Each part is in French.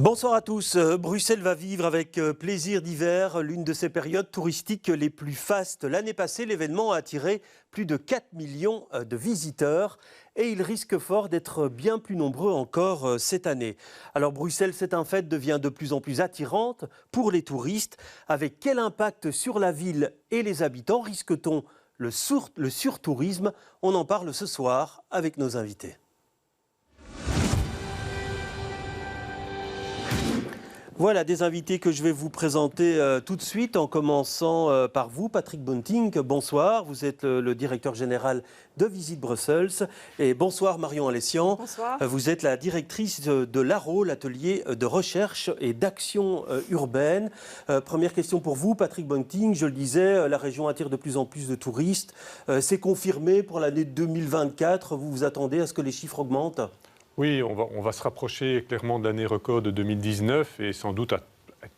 Bonsoir à tous. Bruxelles va vivre avec plaisir d'hiver l'une de ses périodes touristiques les plus fastes. L'année passée, l'événement a attiré plus de 4 millions de visiteurs et il risque fort d'être bien plus nombreux encore cette année. Alors Bruxelles, c'est un fait, devient de plus en plus attirante pour les touristes. Avec quel impact sur la ville et les habitants risque-t-on le surtourisme? On en parle ce soir avec nos invités. Voilà des invités que je vais vous présenter tout de suite, en commençant par vous, Patrick Bunting. Bonsoir, vous êtes le directeur général de Visit Brussels. Et bonsoir Marion Alessian. Bonsoir. Vous êtes la directrice de l'ARO, l'atelier de recherche et d'action urbaine. Première question pour vous, Patrick Bunting. Je le disais, la région attire de plus en plus de touristes. C'est confirmé pour l'année 2024. Vous vous attendez à ce que les chiffres augmentent ? Oui, on va se rapprocher clairement de l'année record de 2019 et sans doute à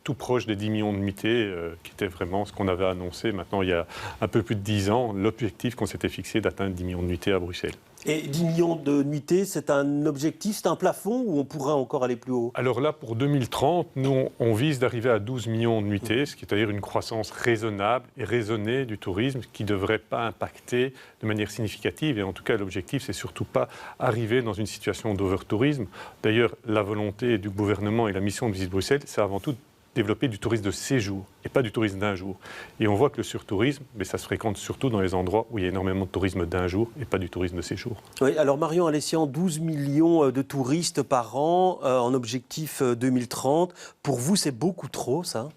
tout proche des 10 millions de nuitées, qui était vraiment ce qu'on avait annoncé maintenant il y a un peu plus de 10 ans, l'objectif qu'on s'était fixé d'atteindre 10 millions de nuitées à Bruxelles. Et 10 millions de nuitées, c'est un objectif, c'est un plafond ou on pourrait encore aller plus haut? Alors là, pour 2030, nous, on vise d'arriver à 12 millions de nuitées, ce qui est à dire une croissance raisonnable et raisonnée du tourisme qui ne devrait pas impacter de manière significative. Et en tout cas, l'objectif, c'est surtout pas arriver dans une situation d'overtourisme. D'ailleurs, la volonté du gouvernement et la mission de Visit Bruxelles, c'est avant tout développer du tourisme de séjour et pas du tourisme d'un jour. Et on voit que le surtourisme, mais ça se fréquente surtout dans les endroits où il y a énormément de tourisme d'un jour et pas du tourisme de séjour. Oui, alors Marion Alessian, 12 millions de touristes par an en objectif 2030. Pour vous, c'est beaucoup trop, ça ?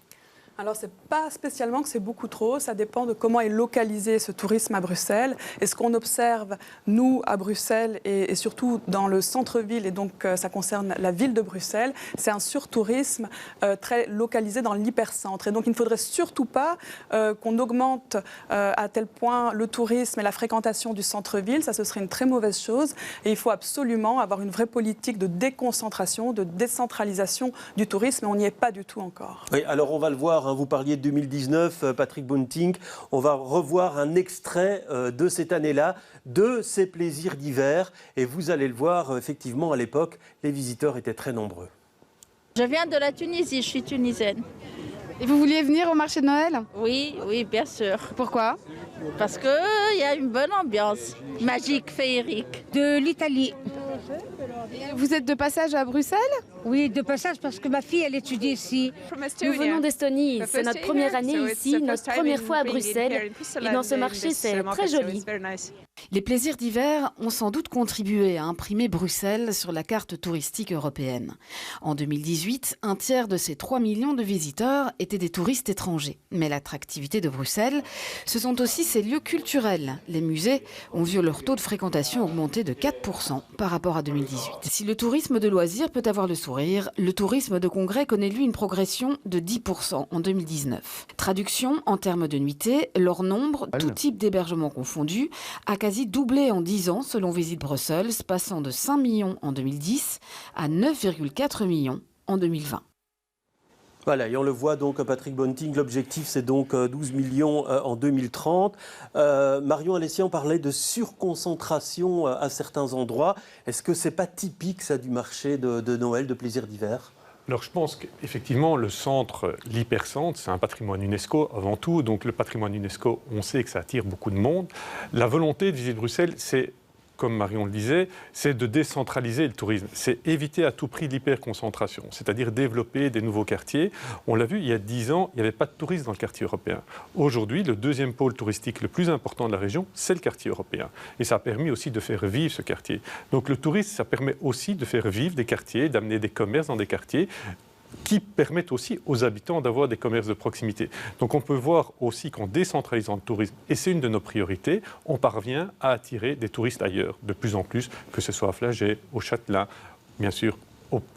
Alors, ce n'est pas spécialement que c'est beaucoup trop, ça dépend de comment est localisé ce tourisme à Bruxelles. Et ce qu'on observe, nous, à Bruxelles, et surtout dans le centre-ville, et donc ça concerne la ville de Bruxelles, c'est un surtourisme très localisé dans l'hypercentre. Et donc, il ne faudrait surtout pas qu'on augmente à tel point le tourisme et la fréquentation du centre-ville. Ça, ce serait une très mauvaise chose. Et il faut absolument avoir une vraie politique de déconcentration, de décentralisation du tourisme. Et on n'y est pas du tout encore. Oui, alors on va le voir. Vous parliez de 2019, Patrick Bunting. On va revoir un extrait de cette année-là, de ces plaisirs d'hiver. Et vous allez le voir, effectivement, à l'époque, les visiteurs étaient très nombreux. Je viens de la Tunisie, je suis tunisienne. Et vous vouliez venir au marché de Noël? Oui, bien sûr. Pourquoi? Parce qu'il y a une bonne ambiance, magique, féerique. De l'Italie. Vous êtes de passage à Bruxelles? Oui, de passage parce que ma fille, elle étudie ici. Nous venons d'Estonie, c'est notre première année ici, notre première fois à Bruxelles. Et dans ce marché, c'est très joli. Les plaisirs d'hiver ont sans doute contribué à imprimer Bruxelles sur la carte touristique européenne. En 2018, un tiers de ces 3 millions de visiteurs étaient des touristes étrangers. Mais l'attractivité de Bruxelles, ce sont aussi ses lieux culturels. Les musées ont vu leur taux de fréquentation augmenter de 4% par rapport à 2018. Si le tourisme de loisirs peut avoir le sourire, le tourisme de congrès connaît lui une progression de 10% en 2019. Traduction, en termes de nuitées, leur nombre, tout type d'hébergement confondu, a quasi doublé en 10 ans selon Visit Brussels, passant de 5 millions en 2010 à 9,4 millions en 2020. Voilà, et on le voit donc, Patrick Bunting, l'objectif c'est donc 12 millions en 2030. Marion Alessian parlait de surconcentration à certains endroits. Est-ce que c'est pas typique ça du marché de Noël, de plaisir d'hiver ? Alors je pense qu'effectivement le centre, l'hypercentre, c'est un patrimoine UNESCO avant tout. Donc le patrimoine UNESCO, on sait que ça attire beaucoup de monde. La volonté de Visit Bruxelles, c'est, comme Marion le disait, c'est de décentraliser le tourisme. C'est éviter à tout prix l'hyperconcentration, c'est-à-dire développer des nouveaux quartiers. On l'a vu, il y a 10 ans, il n'y avait pas de touristes dans le quartier européen. Aujourd'hui, le deuxième pôle touristique le plus important de la région, c'est le quartier européen. Et ça a permis aussi de faire vivre ce quartier. Donc le tourisme, ça permet aussi de faire vivre des quartiers, d'amener des commerces dans des quartiers qui permettent aussi aux habitants d'avoir des commerces de proximité. Donc on peut voir aussi qu'en décentralisant le tourisme, et c'est une de nos priorités, on parvient à attirer des touristes ailleurs, de plus en plus, que ce soit à Flagey, au Châtelain, bien sûr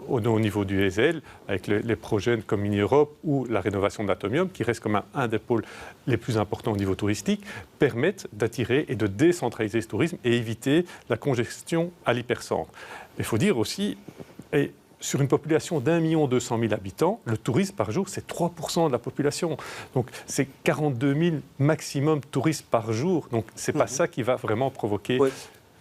au niveau du Heysel, avec les projets comme Mini-Europe ou la rénovation de l'Atomium, qui reste comme un des pôles les plus importants au niveau touristique, permettent d'attirer et de décentraliser ce tourisme et éviter la congestion à l'hypercentre. Il faut dire aussi, sur une population d'1 200 000 habitants, le tourisme par jour, c'est 3% de la population. Donc, c'est 42 000 maximum touristes par jour. Donc, ce n'est pas ça qui va vraiment provoquer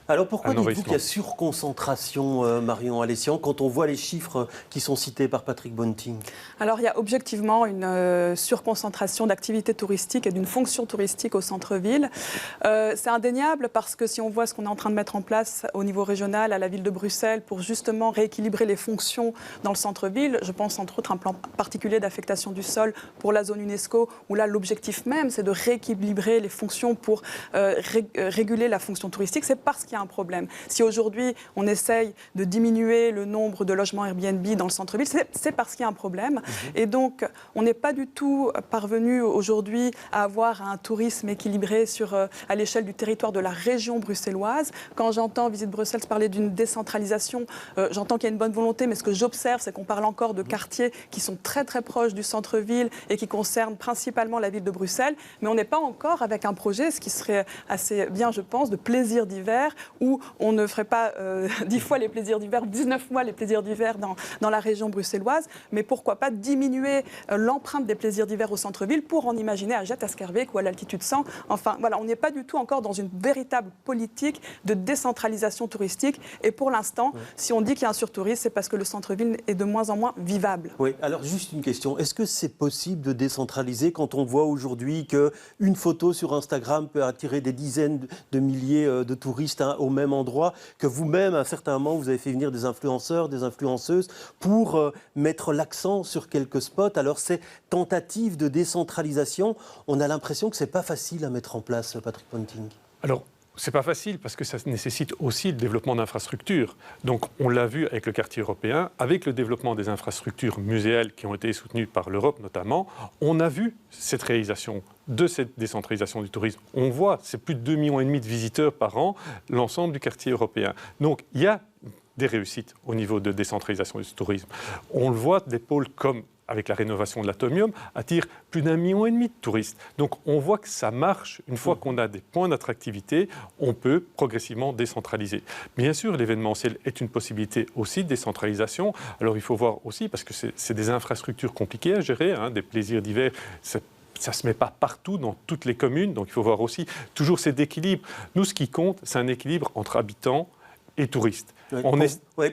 Alors pourquoi dites-vous qu'il y a surconcentration, Marion Alessian, quand on voit les chiffres qui sont cités par Patrick Bunting? Alors il y a objectivement une surconcentration d'activités touristiques et d'une fonction touristique au centre-ville. C'est indéniable parce que si on voit ce qu'on est en train de mettre en place au niveau régional, à la ville de Bruxelles, pour justement rééquilibrer les fonctions dans le centre-ville, je pense entre autres à un plan particulier d'affectation du sol pour la zone UNESCO, où là l'objectif même c'est de rééquilibrer les fonctions pour réguler la fonction touristique, c'est parce qu'il y a un problème. Si aujourd'hui on essaye de diminuer le nombre de logements Airbnb dans le centre-ville, c'est parce qu'il y a un problème. Et donc on n'est pas du tout parvenu aujourd'hui à avoir un tourisme équilibré à l'échelle du territoire de la région bruxelloise. Quand j'entends Visite Bruxelles parler d'une décentralisation, j'entends qu'il y a une bonne volonté, mais ce que j'observe, c'est qu'on parle encore de quartiers qui sont très très proches du centre-ville et qui concernent principalement la ville de Bruxelles, mais on n'est pas encore avec un projet, ce qui serait assez bien, je pense, de plaisir d'hiver, où on ne ferait pas 10 fois les plaisirs d'hiver, 19 mois les plaisirs d'hiver dans la région bruxelloise, mais pourquoi pas diminuer l'empreinte des plaisirs d'hiver au centre-ville pour en imaginer à Jet, à Skerbeek ou à l'altitude 100. Enfin, voilà, on n'est pas du tout encore dans une véritable politique de décentralisation touristique. Et pour l'instant, si on dit qu'il y a un surtourisme, c'est parce que le centre-ville est de moins en moins vivable. Oui, alors juste une question. Est-ce que c'est possible de décentraliser quand on voit aujourd'hui qu'une photo sur Instagram peut attirer des dizaines de milliers de touristes au même endroit, que vous-même, à un certain moment, vous avez fait venir des influenceurs, des influenceuses pour mettre l'accent sur quelques spots. Alors, ces tentatives de décentralisation, on a l'impression que ce n'est pas facile à mettre en place, Patrick Bunting. Alors, c'est pas facile parce que ça nécessite aussi le développement d'infrastructures. Donc, on l'a vu avec le quartier européen, avec le développement des infrastructures muséales qui ont été soutenues par l'Europe notamment, on a vu cette réalisation de cette décentralisation du tourisme. On voit, c'est plus de 2,5 millions de visiteurs par an, l'ensemble du quartier européen. Donc, il y a des réussites au niveau de décentralisation du tourisme. On le voit, des pôles comme avec la rénovation de l'Atomium, attirent plus d'1,5 million de touristes. Donc on voit que ça marche. Une fois qu'on a des points d'attractivité, on peut progressivement décentraliser. Bien sûr, l'événementiel est une possibilité aussi de décentralisation. Alors il faut voir aussi, parce que c'est des infrastructures compliquées à gérer, des plaisirs d'hiver, ça ne se met pas partout dans toutes les communes. Donc il faut voir aussi toujours cet équilibre. Nous, ce qui compte, c'est un équilibre entre habitants et touristes.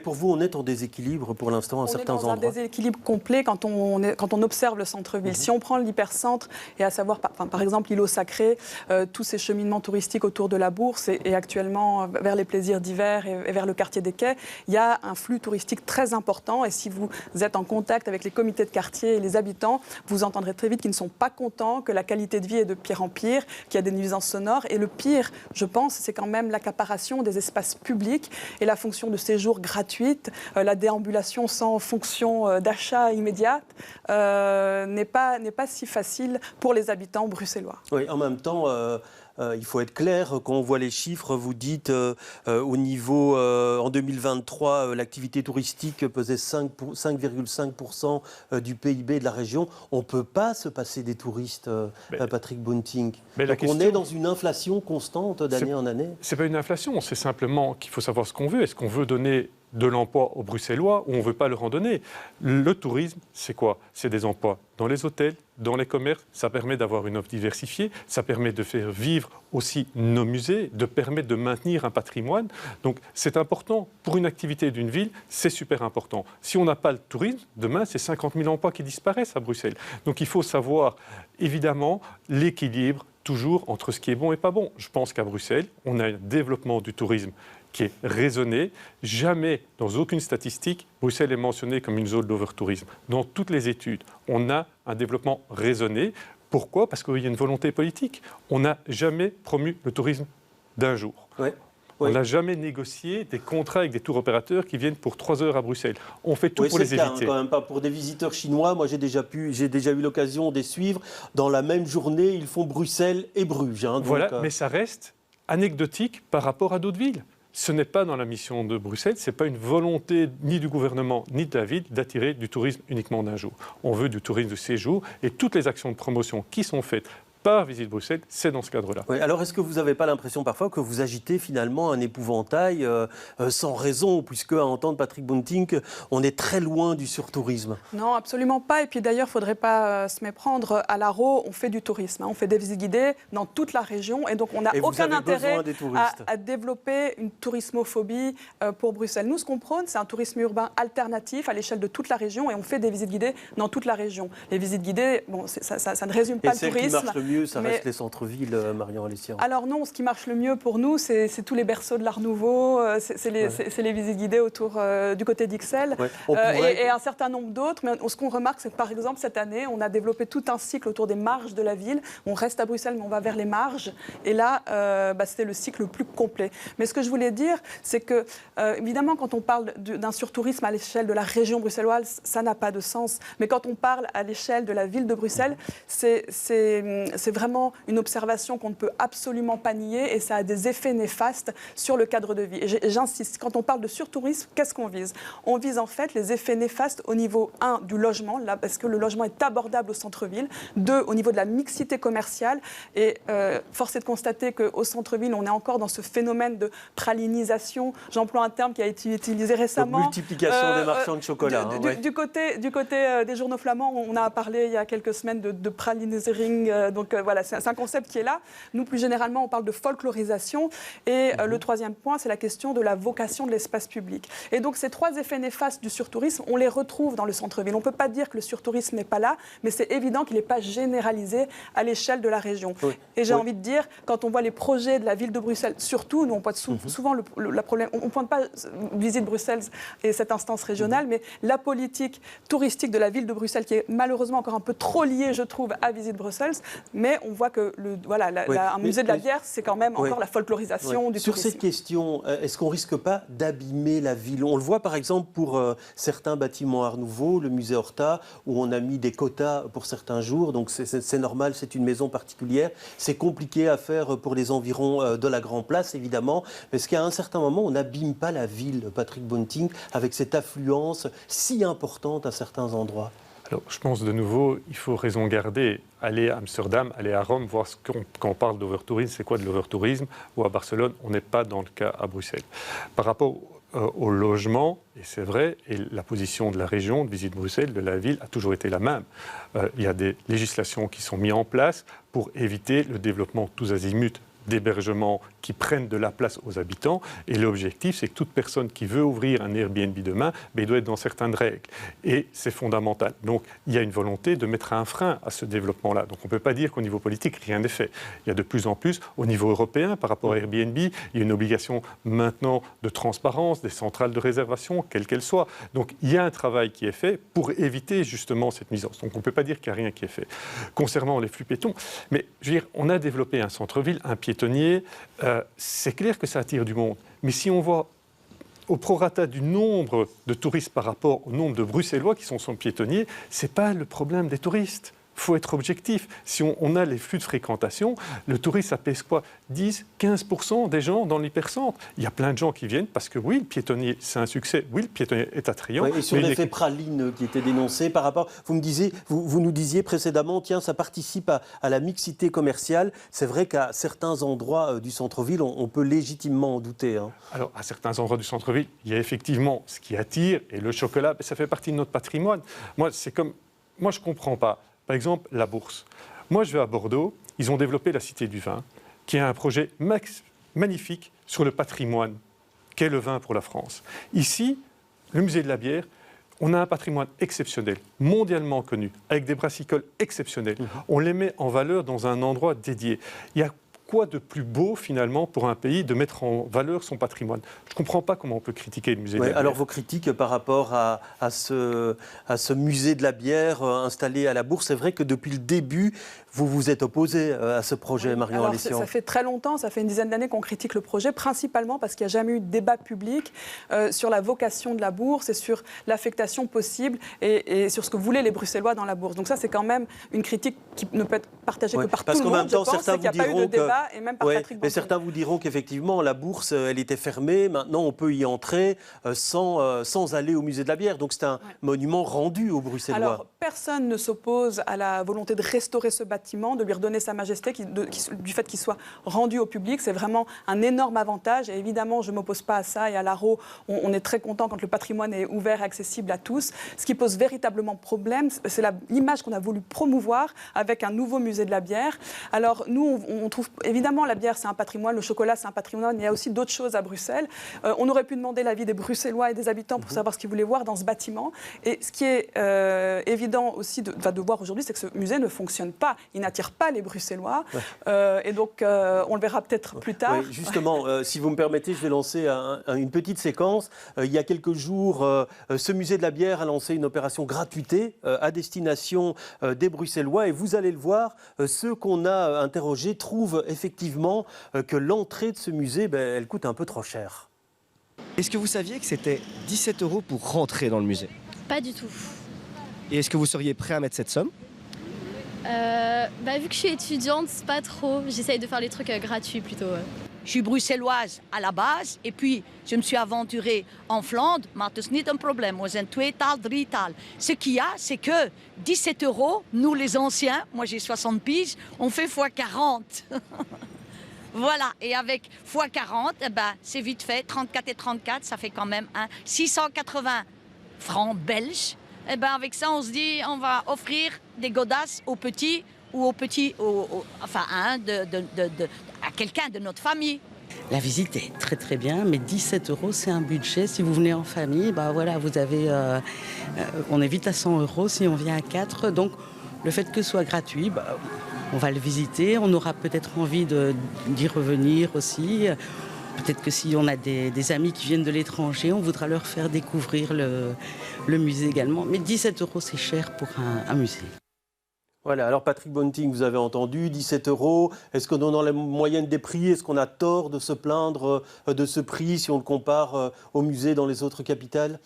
Pour vous, on est en déséquilibre pour l'instant à certains endroits. On est dans un déséquilibre complet quand on observe le centre-ville. Si on prend l'hypercentre, et à savoir par exemple l'îlot sacré, tous ces cheminements touristiques autour de la Bourse et actuellement vers les plaisirs d'hiver et vers le quartier des Quais, il y a un flux touristique très important. Et si vous êtes en contact avec les comités de quartier et les habitants, vous entendrez très vite qu'ils ne sont pas contents, que la qualité de vie est de pire en pire, qu'il y a des nuisances sonores. Et le pire, je pense, c'est quand même l'accaparation des espaces publics et la fonction de séjour gratuite, la déambulation sans fonction d'achat immédiate n'est pas si facile pour les habitants bruxellois. Oui, en même temps, il faut être clair, quand on voit les chiffres, vous dites au niveau, en 2023, l'activité touristique pesait 5,5% du PIB de la région. On ne peut pas se passer des touristes, Patrick Bunting. Donc on est dans une inflation constante d'année en année. Ce n'est pas une inflation, c'est simplement qu'il faut savoir ce qu'on veut. Est-ce qu'on veut donner de l'emploi aux Bruxellois ou on ne veut pas leur en donner? Le tourisme, c'est quoi? C'est des emplois dans les hôtels, dans les commerces. Ça permet d'avoir une offre diversifiée. Ça permet de faire vivre aussi nos musées, de permettre de maintenir un patrimoine. Donc c'est important. Pour une activité d'une ville, c'est super important. Si on n'a pas le tourisme, demain, c'est 50 000 emplois qui disparaissent à Bruxelles. Donc il faut savoir, évidemment, l'équilibre toujours entre ce qui est bon et pas bon. Je pense qu'à Bruxelles, on a un développement du tourisme qui est raisonné. Jamais, dans aucune statistique, Bruxelles est mentionnée comme une zone d'overtourisme. Dans toutes les études, on a un développement raisonné. Pourquoi? Parce qu'il y a une volonté politique. On n'a jamais promu le tourisme d'un jour. On n'a jamais négocié des contrats avec des tours opérateurs qui viennent pour 3 heures à Bruxelles. On fait tout pour les éviter. Quand même pas pour des visiteurs chinois. Moi, j'ai déjà eu l'occasion de les suivre. Dans la même journée, ils font Bruxelles et Bruges. Mais ça reste anecdotique par rapport à d'autres villes. Ce n'est pas dans la mission de Bruxelles, ce n'est pas une volonté ni du gouvernement ni de la ville d'attirer du tourisme uniquement d'un jour. On veut du tourisme de séjour et toutes les actions de promotion qui sont faites par Visite Bruxelles, c'est dans ce cadre-là. Oui, alors est-ce que vous n'avez pas l'impression parfois que vous agitez finalement un épouvantail sans raison, puisque à entendre Patrick Bunting, on est très loin du surtourisme? Non, absolument pas. Et puis d'ailleurs, il ne faudrait pas se méprendre. À l'Aro, on fait du tourisme. On fait des visites guidées dans toute la région. Et donc, on n'a aucun intérêt à développer une tourismophobie pour Bruxelles. Nous, ce qu'on prône, c'est un tourisme urbain alternatif à l'échelle de toute la région. Et on fait des visites guidées dans toute la région. Les visites guidées, bon, ça ne résume pas le tourisme. Et celle qui marche le mieux, ça reste les centres-villes, Marion Alessian. Alors non, ce qui marche le mieux pour nous, c'est tous les berceaux de l'Art Nouveau, c'est les visites guidées autour du côté d'Ixelles et un certain nombre d'autres. Mais ce qu'on remarque, c'est que par exemple, cette année, on a développé tout un cycle autour des marges de la ville. On reste à Bruxelles, mais on va vers les marges. Et là, c'était le cycle le plus complet. Mais ce que je voulais dire, c'est que, évidemment, quand on parle d'un surtourisme à l'échelle de la région bruxelloise, ça n'a pas de sens. Mais quand on parle à l'échelle de la ville de Bruxelles, c'est vraiment une observation qu'on ne peut absolument pas nier et ça a des effets néfastes sur le cadre de vie. Et j'insiste, quand on parle de surtourisme, qu'est-ce qu'on vise? On vise en fait les effets néfastes au niveau 1 du logement, là, parce que le logement est abordable au centre-ville, 2 au niveau de la mixité commerciale et force est de constater qu'au centre-ville, on est encore dans ce phénomène de pralinisation. J'emploie un terme qui a été utilisé récemment. Donc, multiplication des marchands de chocolat. Du côté des journaux flamands, on a parlé il y a quelques semaines de pralinisering. Donc voilà, c'est un concept qui est là. Nous, plus généralement, on parle de folklorisation. Et le troisième point, c'est la question de la vocation de l'espace public. Et donc, ces 3 effets néfastes du surtourisme, on les retrouve dans le centre-ville. On ne peut pas dire que le surtourisme n'est pas là, mais c'est évident qu'il n'est pas généralisé à l'échelle de la région. Oui. Et j'ai envie de dire, quand on voit les projets de la ville de Bruxelles, surtout, nous, on pointe souvent le problème, on ne pointe pas Visite Bruxelles et cette instance régionale, mais la politique touristique de la ville de Bruxelles, qui est malheureusement encore un peu trop liée, je trouve, à Visite Bruxelles, mais on voit que un musée de la bière, c'est quand même encore la folklorisation du tourisme. Sur cette question, est-ce qu'on ne risque pas d'abîmer la ville? On le voit par exemple pour certains bâtiments Art Nouveau, le musée Horta, où on a mis des quotas pour certains jours, donc c'est normal, c'est une maison particulière. C'est compliqué à faire pour les environs de la Grand Place, évidemment, mais est-ce qu'à un certain moment, on n'abîme pas la ville, Patrick Bunting, avec cette affluence si importante à certains endroits? Alors, je pense de nouveau, il faut raison garder. Aller à Amsterdam, aller à Rome, voir quand on parle d'overtourisme, c'est quoi de l'overtourisme? Ou à Barcelone, on n'est pas dans le cas à Bruxelles. Par rapport au logement, et c'est vrai, et la position de la région, de Visite Bruxelles, de la ville, a toujours été la même. Il y a des législations qui sont mises en place pour éviter le développement tous azimuts d'hébergements qui prennent de la place aux habitants. Et l'objectif, c'est que toute personne qui veut ouvrir un Airbnb demain, il doit être dans certaines règles. Et c'est fondamental. Donc, il y a une volonté de mettre un frein à ce développement-là. Donc, on ne peut pas dire qu'au niveau politique, rien n'est fait. Il y a de plus en plus, au niveau européen, par rapport à Airbnb, il y a une obligation maintenant de transparence des centrales de réservation, quelles qu'elles soient. Donc, il y a un travail qui est fait pour éviter justement cette nuisance. Donc, on ne peut pas dire qu'il n'y a rien qui est fait. Concernant les flux piétons, mais je veux dire, on a développé un centre-ville, un piétonnier, c'est clair que ça attire du monde. Mais si on voit au prorata du nombre de touristes par rapport au nombre de Bruxellois qui sont sur le piétonnier, ce n'est pas le problème des touristes. Il faut être objectif. Si on a les flux de fréquentation, le touriste, ça pèse quoi? 10-15% des gens dans l'hypercentre. Il y a plein de gens qui viennent parce que oui, le piétonnier, c'est un succès. Oui, le piétonnier est attrayant. Oui, et sur l'effet praline qui était dénoncé par rapport... Vous nous disiez précédemment, tiens, ça participe à la mixité commerciale. C'est vrai qu'à certains endroits du centre-ville, on peut légitimement en douter. Hein. Alors, à certains endroits du centre-ville, il y a effectivement ce qui attire, et le chocolat, ça fait partie de notre patrimoine. Moi, je ne comprends pas. Par exemple, la Bourse. Moi, je vais à Bordeaux, ils ont développé la Cité du Vin, qui est un projet magnifique sur le patrimoine qu'est le vin pour la France. Ici, le musée de la bière, on a un patrimoine exceptionnel, mondialement connu, avec des brassicoles exceptionnels. On les met en valeur dans un endroit dédié. Il y a quoi de plus beau, finalement, pour un pays de mettre en valeur son patrimoine? Je ne comprends pas comment on peut critiquer le musée de la bière. Alors, vos critiques par rapport à ce musée de la bière installé à la Bourse, c'est vrai que depuis le début, vous vous êtes opposé à ce projet, Marion Alessian. Ça fait très longtemps, ça fait une dizaine d'années qu'on critique le projet, principalement parce qu'il n'y a jamais eu de débat public sur la vocation de la Bourse et sur l'affectation possible et sur ce que voulaient les Bruxellois dans la Bourse. Donc ça, c'est quand même une critique qui ne peut être partagée que par tout le monde, je pense, c'est qu'il n'y a pas eu de débat. là et même par Patrick Bonting. Mais certains vous diront qu'effectivement, la bourse, elle était fermée. Maintenant, on peut y entrer sans aller au musée de la bière. Donc, c'est un monument rendu aux Bruxellois. Alors, personne ne s'oppose à la volonté de restaurer ce bâtiment, de lui redonner sa majesté, du fait qu'il soit rendu au public. C'est vraiment un énorme avantage. Et évidemment, je ne m'oppose pas à ça. Et à l'Arro, on est très content quand le patrimoine est ouvert et accessible à tous. Ce qui pose véritablement problème, c'est l'image qu'on a voulu promouvoir avec un nouveau musée de la bière. Alors, nous, on trouve évidemment la bière, c'est un patrimoine, le chocolat, c'est un patrimoine. Il y a aussi d'autres choses à Bruxelles. On aurait pu demander l'avis des Bruxellois et des habitants pour savoir ce qu'ils voulaient voir dans ce bâtiment. Et ce qui est évident aussi de voir aujourd'hui, c'est que ce musée ne fonctionne pas. Il n'attire pas les Bruxellois. Et donc, on le verra peut-être plus tard. Oui, justement, si vous me permettez, je vais lancer une petite séquence. Il y a quelques jours, ce musée de la bière a lancé une opération gratuité à destination des Bruxellois. Et vous allez le voir, ceux qu'on a interrogés trouvent effectivement que l'entrée de ce musée, elle coûte un peu trop cher. Est-ce que vous saviez que c'était 17 € pour rentrer dans le musée? Pas du tout. Et est-ce que vous seriez prêt à mettre cette somme? Vu que je suis étudiante, c'est pas trop. J'essaye de faire les trucs gratuits plutôt. Je suis bruxelloise à la base et puis je me suis aventurée en Flandre, mais c'est niet un problème. We zijn 2 taal, 3 taal. Ce qu'il y a, c'est que 17 €, nous les anciens, moi j'ai 60 piges, on fait x40. Voilà, et avec x40, c'est vite fait, 34 et 34, ça fait quand même 680 francs belges. Avec ça, on se dit, on va offrir des godasses aux petits ou aux petits, à quelqu'un de notre famille. La visite est très très bien, mais 17 €, c'est un budget. Si vous venez en famille, vous avez, on est vite à 100 € si on vient à 4. Donc le fait que ce soit gratuit, on va le visiter. On aura peut-être envie d'y revenir aussi. Peut-être que si on a des amis qui viennent de l'étranger, on voudra leur faire découvrir le musée également. Mais 17 €, c'est cher pour un musée. Voilà, alors Patrick Bonting, vous avez entendu, 17 €. Est-ce que dans la moyenne des prix, est-ce qu'on a tort de se plaindre de ce prix si on le compare au musée dans les autres capitales?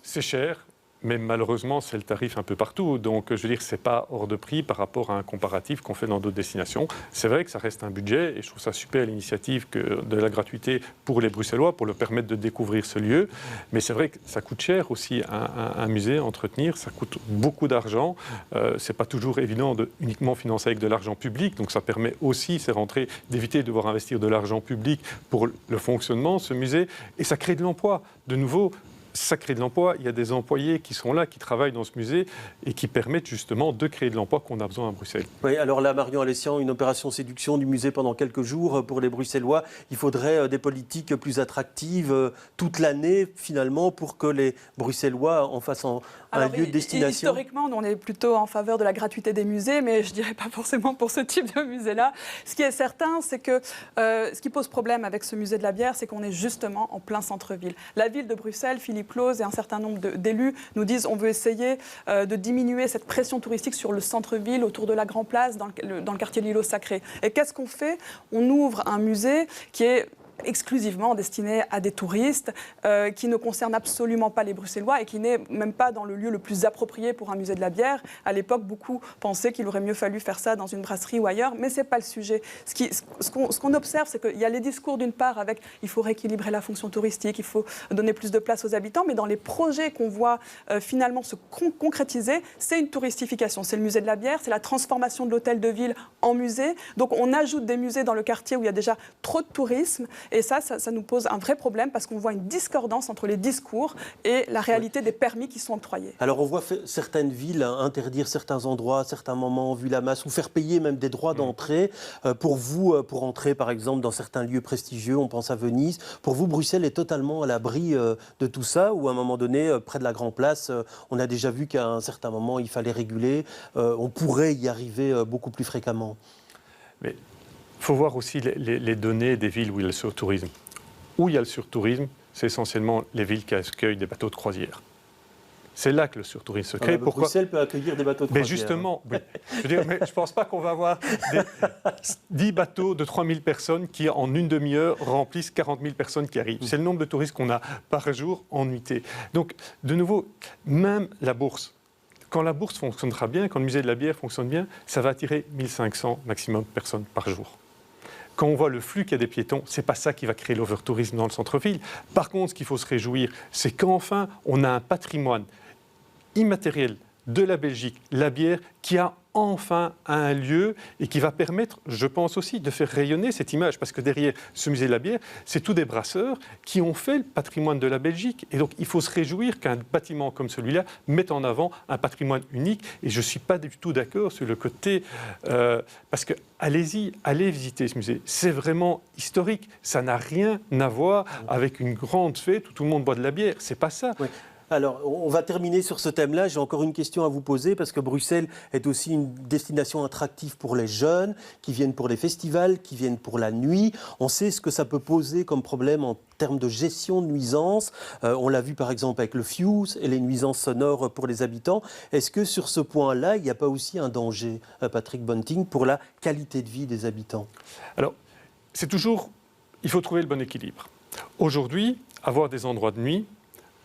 C'est cher. Mais malheureusement, c'est le tarif un peu partout. Donc, je veux dire, ce n'est pas hors de prix par rapport à un comparatif qu'on fait dans d'autres destinations. C'est vrai que ça reste un budget et je trouve ça super l'initiative de la gratuité pour les Bruxellois, pour leur permettre de découvrir ce lieu. Mais c'est vrai que ça coûte cher aussi un musée à entretenir. Ça coûte beaucoup d'argent. Ce n'est pas toujours évident de uniquement financer avec de l'argent public. Donc, ça permet aussi, ces rentrées, d'éviter de devoir investir de l'argent public pour le fonctionnement de ce musée. Et ça crée de l'emploi. De nouveau, ça crée de l'emploi. Il y a des employés qui sont là, qui travaillent dans ce musée et qui permettent justement de créer de l'emploi qu'on a besoin à Bruxelles. Oui, alors là, Marion Alessian, une opération séduction du musée pendant quelques jours pour les Bruxellois. Il faudrait des politiques plus attractives toute l'année, finalement, pour que les Bruxellois en fassent un lieu de destination. Historiquement, on est plutôt en faveur de la gratuité des musées, mais je ne dirais pas forcément pour ce type de musée-là. Ce qui est certain, c'est que ce qui pose problème avec ce musée de la bière, c'est qu'on est justement en plein centre-ville. La ville de Bruxelles, Philippe Claus et un certain nombre d'élus nous disent on veut essayer de diminuer cette pression touristique sur le centre-ville, autour de la Grand Place, dans le quartier de l'Îlot Sacré. Et qu'est-ce qu'on fait? On ouvre un musée qui est exclusivement destiné à des touristes, qui ne concerne absolument pas les Bruxellois et qui n'est même pas dans le lieu le plus approprié pour un musée de la bière. À l'époque, beaucoup pensaient qu'il aurait mieux fallu faire ça dans une brasserie ou ailleurs, mais ce n'est pas le sujet. Ce qu'on observe, c'est qu'il y a les discours d'une part avec il faut rééquilibrer la fonction touristique, il faut donner plus de place aux habitants, mais dans les projets qu'on voit finalement se concrétiser, c'est une touristification. C'est le musée de la bière, c'est la transformation de l'hôtel de ville en musée. Donc on ajoute des musées dans le quartier où il y a déjà trop de tourisme. Et ça nous pose un vrai problème parce qu'on voit une discordance entre les discours et la réalité des permis qui sont octroyés. Alors on voit certaines villes interdire certains endroits à certains moments, vu la masse, ou faire payer même des droits d'entrée. Pour vous, pour entrer par exemple dans certains lieux prestigieux, on pense à Venise. Pour vous, Bruxelles est totalement à l'abri de tout ça, ou à un moment donné, près de la Grand Place, on a déjà vu qu'à un certain moment, il fallait réguler. On pourrait y arriver beaucoup plus fréquemment. Mais il faut voir aussi les données des villes où il y a le surtourisme. Où il y a le surtourisme, c'est essentiellement les villes qui accueillent des bateaux de croisière. C'est là que le surtourisme se crée. Pourquoi Bruxelles peut accueillir des bateaux de croisière. Mais justement, oui. Je ne pense pas qu'on va avoir 10 bateaux de 3000 personnes qui, en une demi-heure, remplissent 40 000 personnes qui arrivent. C'est le nombre de touristes qu'on a par jour en nuitée. Donc, de nouveau, même la bourse. Quand la bourse fonctionnera bien, quand le musée de la bière fonctionne bien, ça va attirer 1500 maximum personnes par jour. quand on voit le flux qu'il y a des piétons, ce n'est pas ça qui va créer l'overtourisme dans le centre-ville. Par contre, ce qu'il faut se réjouir, c'est qu'enfin, on a un patrimoine immatériel de la Belgique, la bière, qui a enfin un lieu et qui va permettre, je pense aussi, de faire rayonner cette image. Parce que derrière ce musée de la bière, c'est tous des brasseurs qui ont fait le patrimoine de la Belgique. Et donc, il faut se réjouir qu'un bâtiment comme celui-là mette en avant un patrimoine unique. Et je ne suis pas du tout d'accord sur le côté... parce que, allez-y, allez visiter ce musée. C'est vraiment historique. Ça n'a rien à voir avec une grande fête où tout le monde boit de la bière. C'est pas ça. Oui. Alors, on va terminer sur ce thème-là. J'ai encore une question à vous poser parce que Bruxelles est aussi une destination attractive pour les jeunes qui viennent pour les festivals, qui viennent pour la nuit. On sait ce que ça peut poser comme problème en termes de gestion de nuisances. On l'a vu par exemple avec le fuse et les nuisances sonores pour les habitants. Est-ce que sur ce point-là, il n'y a pas aussi un danger, Patrick Bunting, pour la qualité de vie des habitants? Alors, c'est toujours... Il faut trouver le bon équilibre. Aujourd'hui, avoir des endroits de nuit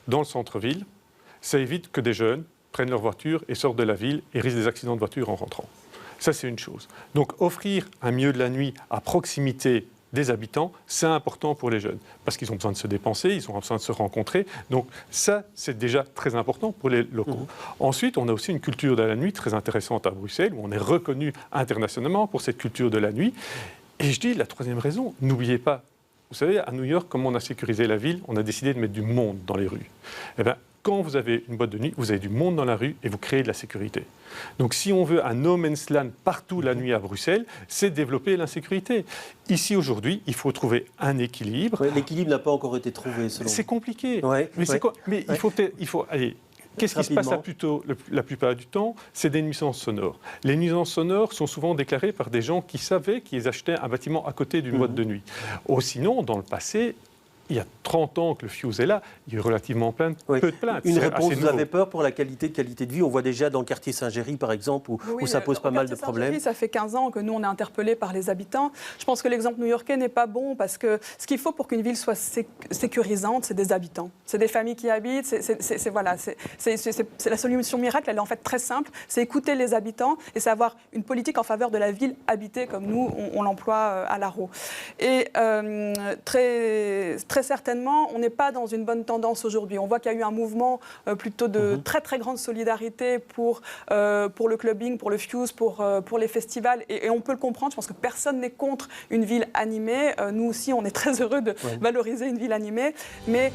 dans le centre-ville, ça évite que des jeunes prennent leur voiture et sortent de la ville et risquent des accidents de voiture en rentrant. Ça, c'est une chose. Donc, offrir un milieu de la nuit à proximité des habitants, c'est important pour les jeunes, parce qu'ils ont besoin de se dépenser, ils ont besoin de se rencontrer. Donc, ça, c'est déjà très important pour les locaux. Ensuite, on a aussi une culture de la nuit très intéressante à Bruxelles, où on est reconnu internationalement pour cette culture de la nuit. Et je dis, la troisième raison, n'oubliez pas, vous savez, à New York, comme on a sécurisé la ville, on a décidé de mettre du monde dans les rues. Eh bien, quand vous avez une boîte de nuit, vous avez du monde dans la rue et vous créez de la sécurité. Donc si on veut un no man's land partout la nuit à Bruxelles, c'est développer l'insécurité. Ici, aujourd'hui, il faut trouver un équilibre. Ouais, l'équilibre n'a pas encore été trouvé, selon vous. C'est compliqué. Ouais, mais c'est quoi? Mais il faut aller... Qu'est-ce qui se passe la plupart du temps? C'est des nuisances sonores. Les nuisances sonores sont souvent déclarées par des gens qui savaient qu'ils achetaient un bâtiment à côté d'une boîte de nuit. Ou sinon, dans le passé, il y a 30 ans que le fuse est là, il y a eu relativement peu de plaintes. Une réponse, vous avez peur pour la qualité de vie? On voit déjà dans le quartier Saint-Géry, par exemple, où ça pose pas mal de problèmes. Ça fait 15 ans que nous, on est interpellés par les habitants. Je pense que l'exemple new-yorkais n'est pas bon parce que ce qu'il faut pour qu'une ville soit sécurisante, c'est des habitants. C'est des familles qui habitent. C'est la solution miracle, elle est en fait très simple. C'est écouter les habitants et c'est avoir une politique en faveur de la ville habitée comme nous, on l'emploie à l'Arro. Et très certainement, on n'est pas dans une bonne tendance aujourd'hui. On voit qu'il y a eu un mouvement plutôt de très très grande solidarité pour le clubbing, pour le fuse, pour les festivals. Et on peut le comprendre, je pense que personne n'est contre une ville animée. Nous aussi, on est très heureux de valoriser une ville animée. Mais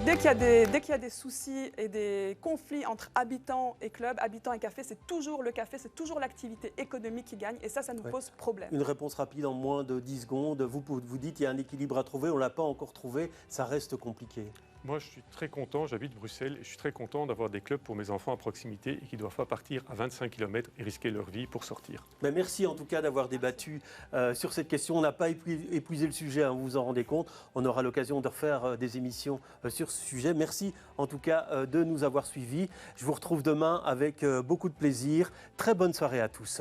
dès qu'il y a des soucis et des conflits entre habitants et clubs, habitants et cafés, c'est toujours le café, c'est toujours l'activité économique qui gagne. Et ça nous pose problème. Une réponse rapide en moins de 10 secondes. Vous dites qu'il y a un équilibre à trouver, on ne l'a pas encore trouvé. Ça reste compliqué. Moi, je suis très content, j'habite Bruxelles, et je suis très content d'avoir des clubs pour mes enfants à proximité et qui ne doivent pas partir à 25 km et risquer leur vie pour sortir. Ben merci en tout cas d'avoir débattu sur cette question. On n'a pas épuisé le sujet, hein, vous vous en rendez compte. On aura l'occasion de refaire des émissions sur ce sujet. Merci en tout cas de nous avoir suivis. Je vous retrouve demain avec beaucoup de plaisir. Très bonne soirée à tous.